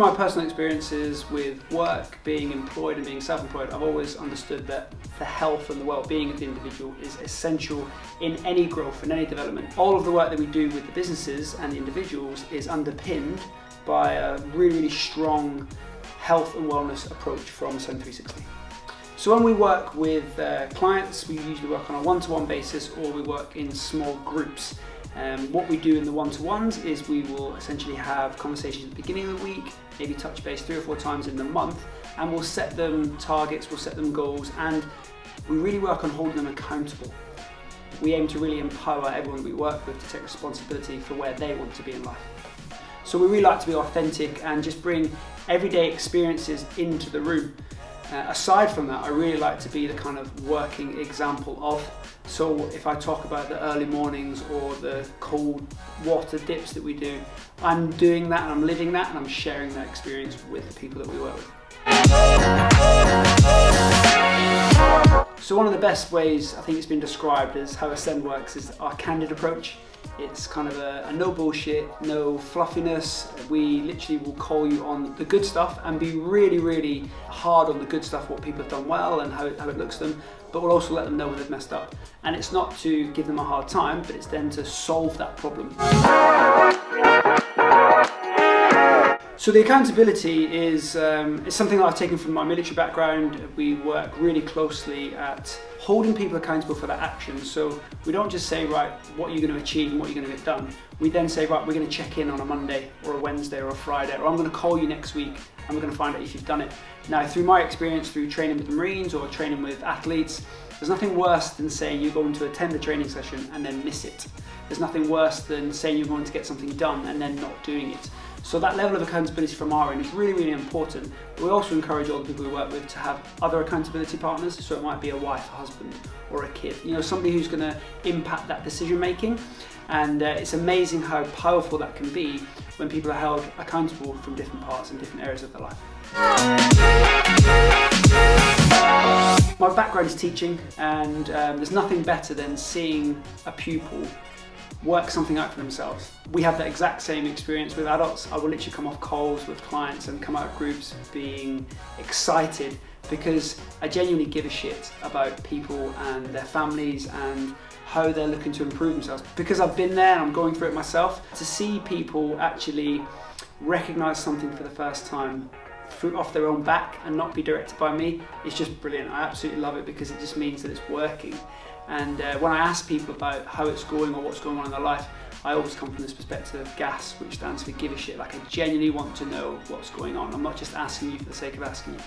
my personal experiences with work, being employed and being self-employed, I've always understood that the health and the well-being of the individual is essential in any growth and any development. All of the work that we do with the businesses and the individuals is underpinned by a really, really strong health and wellness approach from Ascend360. So when we work with clients, we usually work on a one-to-one basis, or we work in small groups. What we do in the one-to-ones is we will essentially have conversations at the beginning of the week, maybe touch base 3 or 4 times in the month, and we'll set them targets, we'll set them goals, and we really work on holding them accountable. We aim to really empower everyone we work with to take responsibility for where they want to be in life. So we really like to be authentic and just bring everyday experiences into the room. Aside from that, I really like to be the kind of working example of. So if I talk about the early mornings or the cold water dips that we do, I'm doing that and I'm living that and I'm sharing that experience with the people that we work with. So one of the best ways I think it's been described as how Ascend works is our candid approach. It's kind of a no bullshit, no fluffiness. We literally will call you on the good stuff and be really, really hard on the good stuff, what people have done well and how it looks to them, but we'll also let them know when they've messed up. And it's not to give them a hard time, but it's then to solve that problem. So the accountability is something that I've taken from my military background. We work really closely at holding people accountable for their actions. So we don't just say, right, what are you going to achieve and what are you going to get done? We then say, right, we're going to check in on a Monday or a Wednesday or a Friday, or I'm going to call you next week and we're going to find out if you've done it. Now, through my experience, through training with the Marines or training with athletes, there's nothing worse than saying you're going to attend a training session and then miss it. There's nothing worse than saying you're going to get something done and then not doing it. So that level of accountability from our end is really, really important. But we also encourage all the people we work with to have other accountability partners. So it might be a wife, a husband, or a kid. You know, somebody who's going to impact that decision making. And it's amazing how powerful that can be when people are held accountable from different parts and different areas of their life. My background is teaching, and there's nothing better than seeing a pupil work something out for themselves. We have that exact same experience with adults. I will literally come off calls with clients and come out of groups being excited because I genuinely give a shit about people and their families and how they're looking to improve themselves. Because I've been there and I'm going through it myself, to see people actually recognize something for the first time off their own back and not be directed by me is just brilliant. I absolutely love it because it just means that it's working. And when I ask people about how it's going or what's going on in their life, I always come from this perspective of GAS, which stands for give a shit. Like, I genuinely want to know what's going on. I'm not just asking you for the sake of asking you.